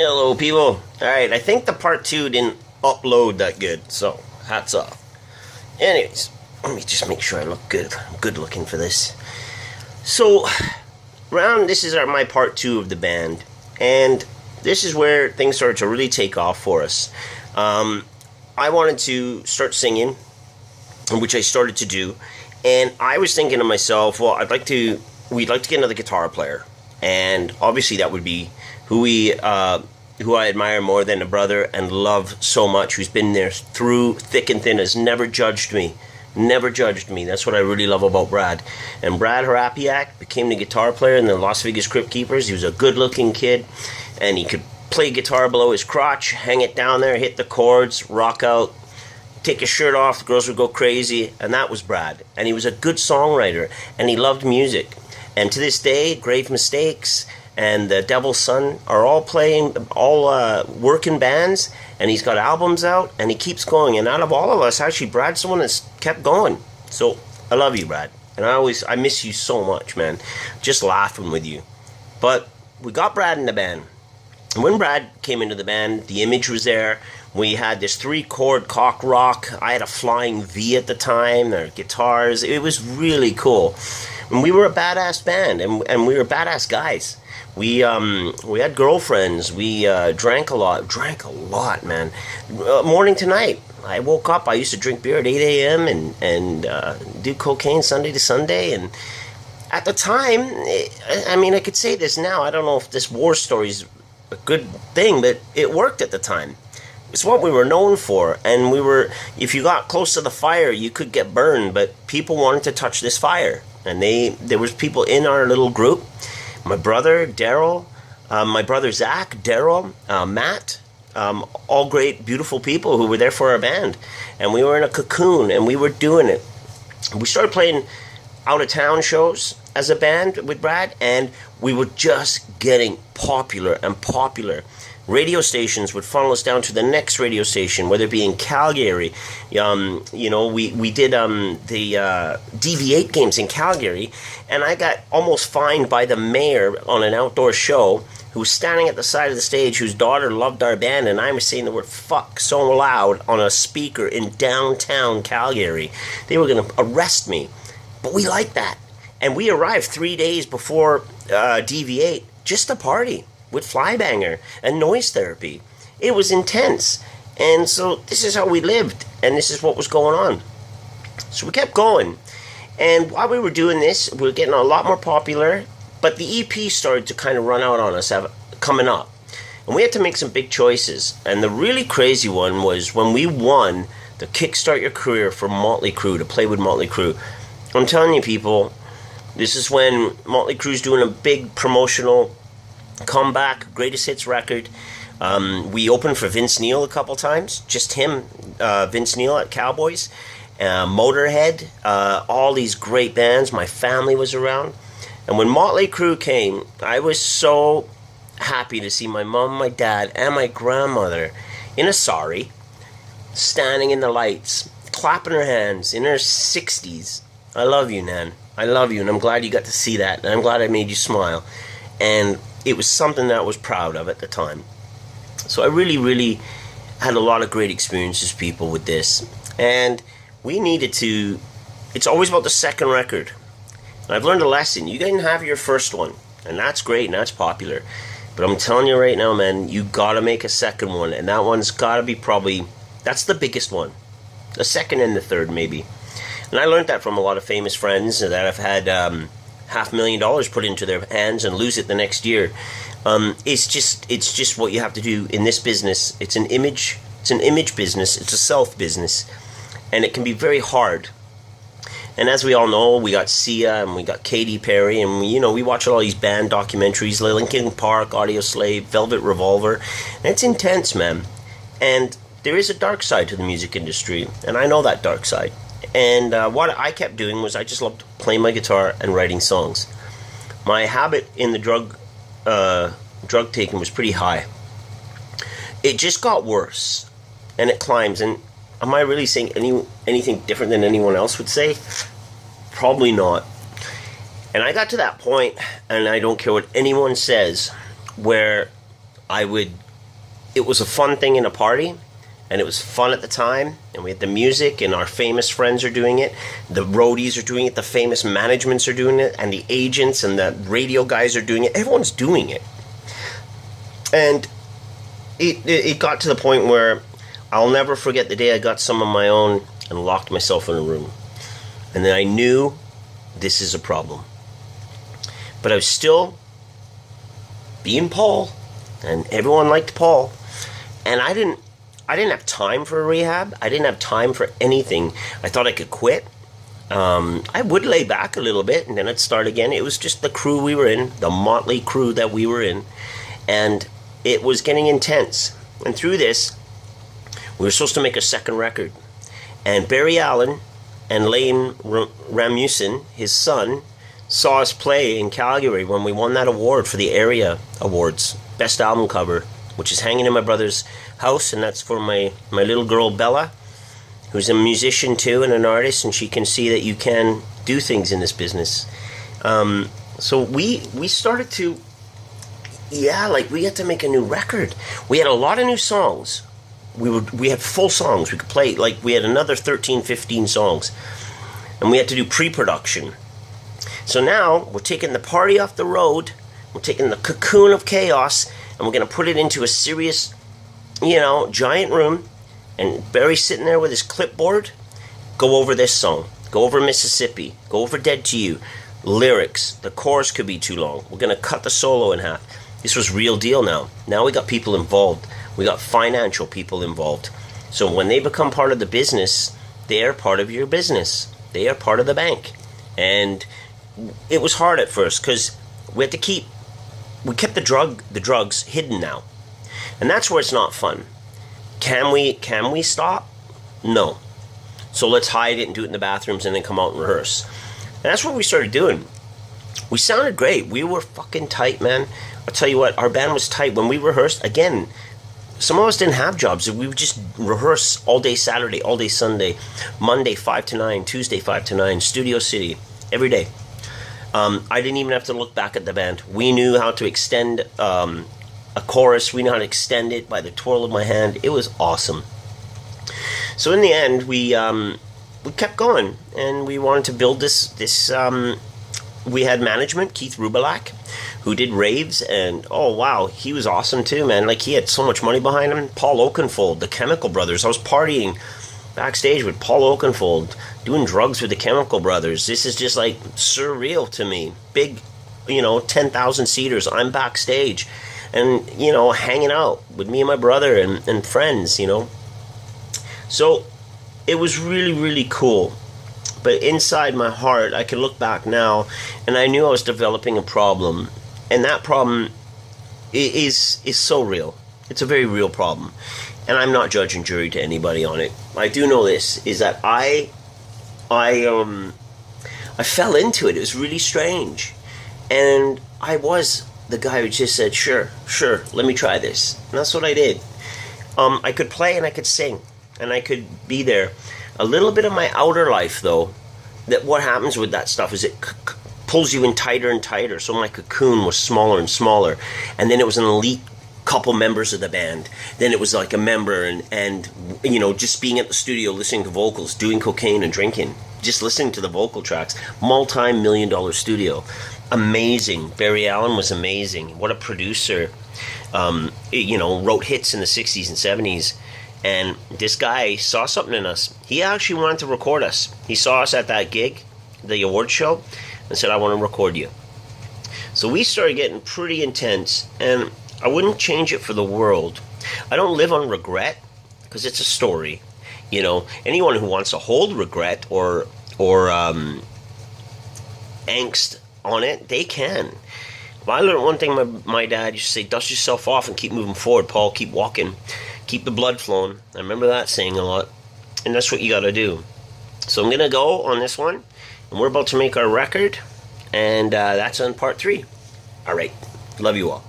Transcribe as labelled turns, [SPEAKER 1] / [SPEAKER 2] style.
[SPEAKER 1] Hello, people. Alright, I think the part 2 didn't upload that good, so hats off. Anyways, let me just make sure I look good. I'm good looking for this. So, this is my part 2 of the band, and this is where things started to really take off for us. I wanted to start singing, which I started to do, and I was thinking to myself, well, we'd like to get another guitar player, and obviously that would be who I admire more than a brother and love so much, who's been there through thick and thin, has never judged me. That's what I really love about Brad. And Brad Harapiak became the guitar player in the Las Vegas Crypt Keepers. He was a good-looking kid, and he could play guitar below his crotch, hang it down there, hit the chords, rock out, take his shirt off, the girls would go crazy, and that was Brad. And he was a good songwriter, and he loved music. And to this day, Grave Mistakes and the Devil's Son are all working bands, and he's got albums out, and he keeps going. And out of all of us, actually, Brad's the one that's kept going. So, I love you, Brad. And I miss you so much, man. Just laughing with you. But we got Brad in the band. And when Brad came into the band, the image was there. We had this 3-chord cock rock. I had a Flying V at the time. Their guitars. It was really cool. And we were a badass band, and we were badass guys. We had girlfriends. We drank a lot, man. Morning to night. I woke up. I used to drink beer at 8 a.m. and do cocaine Sunday to Sunday. And at the time, I could say this now. I don't know if this war story's a good thing, but it worked at the time. It's what we were known for, and if you got close to the fire, you could get burned, but people wanted to touch this fire. And there was people in our little group. My brother, Daryl, my brother Zach, Daryl, Matt, all great, beautiful people who were there for our band. And we were in a cocoon, and we were doing it. We started playing out-of-town shows as a band with Brad, and we were just getting popular and popular. Radio stations would funnel us down to the next radio station, whether it be in Calgary. We did the DV8 games in Calgary, and I got almost fined by the mayor on an outdoor show, who was standing at the side of the stage, whose daughter loved our band, and I was saying the word fuck so loud on a speaker in downtown Calgary. They were going to arrest me. But we liked that. And we arrived 3 days before DV8 just to party with Flybanger and Noise Therapy. It was intense. And so this is how we lived, and this is what was going on. So we kept going. And while we were doing this, we were getting a lot more popular, but the EP started to kind of run out on us coming up. And we had to make some big choices. And the really crazy one was when we won the Kickstart Your Career for Motley Crue, to play with Motley Crue. I'm telling you, people, this is when Motley Crue's doing a big promotional comeback, greatest hits record. We opened for Vince Neil a couple times, just him, Vince Neil at Cowboys, Motorhead, all these great bands. My family was around, and when Motley Crue came, I was so happy to see my mom, my dad, and my grandmother in a sari, standing in the lights, clapping her hands in her 60s. I love you, Nan. I love you, and I'm glad you got to see that, and I'm glad I made you smile. And it was something that I was proud of at the time. So I really, really had a lot of great experiences, people, with this. And we needed to... It's always about the second record. And I've learned a lesson. You didn't have your first one, and that's great, and that's popular. But I'm telling you right now, man, you gotta make a second one, and that one's gotta be probably... That's the biggest one. The second and the third, maybe. And I learned that from a lot of famous friends that I've had $500,000 put into their hands and lose it the next year. It's just what you have to do in this business. It's an image business. It's a self business, and it can be very hard. And as we all know, we got Sia and we got Katy Perry, and we watch all these band documentaries, Linkin Park, Audioslave, Velvet Revolver, and it's intense, man. And there is a dark side to the music industry, and I know that dark side. And what I kept doing was I just loved playing my guitar and writing songs. My habit in the drug taking was pretty high. It just got worse, and it climbs. And am I really saying anything different than anyone else would say? Probably not. And I got to that point, and I don't care what anyone says, where I would it was a fun thing in a party, and it was fun at the time, and we had the music, and our famous friends are doing it, the roadies are doing it, the famous managements are doing it, and the agents and the radio guys are doing it. Everyone's doing it. And it got to the point where I'll never forget the day I got some of my own and locked myself in a room. And then I knew this is a problem. But I was still being Paul, and everyone liked Paul. And I didn't have time for a rehab. I didn't have time for anything. I thought I could quit. I would lay back a little bit, and then I'd start again. It was just the crew we were in, the motley crew that we were in. And it was getting intense. And through this, we were supposed to make a second record. And Barry Allen and Lane Ramusin, his son, saw us play in Calgary when we won that award for the area awards, best album cover, which is hanging in my brother's house, and that's for my little girl Bella, who's a musician too and an artist, and she can see that you can do things in this business. So we started to, we had to make a new record. We had a lot of new songs. We had full songs. We could play, we had another 13, 15 songs. And we had to do pre-production. So now, we're taking the party off the road, we're taking the cocoon of chaos, and we're going to put it into a serious, giant room, and Barry's sitting there with his clipboard. Go over this song. Go over Mississippi. Go over Dead to You. Lyrics. The chorus could be too long. We're going to cut the solo in half. This was real deal now. Now we got people involved. We got financial people involved. So when they become part of the business, they are part of your business. They are part of the bank. And it was hard at first because we kept the drugs hidden now. And that's where it's not fun. Can we stop? No. So let's hide it and do it in the bathrooms and then come out and rehearse. And that's what we started doing. We sounded great. We were fucking tight, man. I'll tell you what, our band was tight. When we rehearsed, again, some of us didn't have jobs. We would just rehearse all day Saturday, all day Sunday, Monday 5 to 9, Tuesday 5 to 9, Studio City, every day. I didn't even have to look back at the band. We knew how to extend a chorus. We knew how to extend it by the twirl of my hand. It was awesome. So in the end, we kept going, and we wanted to build this. We had management, Keith Rubalak, who did raves, and oh wow, he was awesome too, man. He had so much money behind him. Paul Oakenfold, the Chemical Brothers. I was partying backstage with Paul Oakenfold, doing drugs with the Chemical Brothers. This is just surreal to me. Big, 10,000 seaters. I'm backstage, and hanging out with me and my brother and friends. So it was really, really cool. But inside my heart, I can look back now, and I knew I was developing a problem. And that problem is so real. It's a very real problem. And I'm not judge and jury to anybody on it. I do know this, is that I fell into it. It was really strange. And I was the guy who just said, sure, let me try this. And that's what I did. I could play and I could sing. And I could be there. A little bit of my outer life, though, that what happens with that stuff is it pulls you in tighter and tighter. So my cocoon was smaller and smaller. And then it was an elite couple members of the band. Then it was like a member and just being at the studio listening to vocals, doing cocaine and drinking, just listening to the vocal tracks. Multi-million-dollar studio. Amazing. Barry Allen was amazing. What a producer. Wrote hits in the 60s and 70s. And this guy saw something in us. He actually wanted to record us. He saw us at that gig, the award show, and said, I want to record you. So we started getting pretty intense, and I wouldn't change it for the world. I don't live on regret, because it's a story. Anyone who wants to hold regret or angst on it, they can. But I learned one thing my dad used to say, dust yourself off and keep moving forward, Paul, keep walking. Keep the blood flowing. I remember that saying a lot. And that's what you got to do. So I'm going to go on this one. And we're about to make our record. And that's on part 3. All right. Love you all.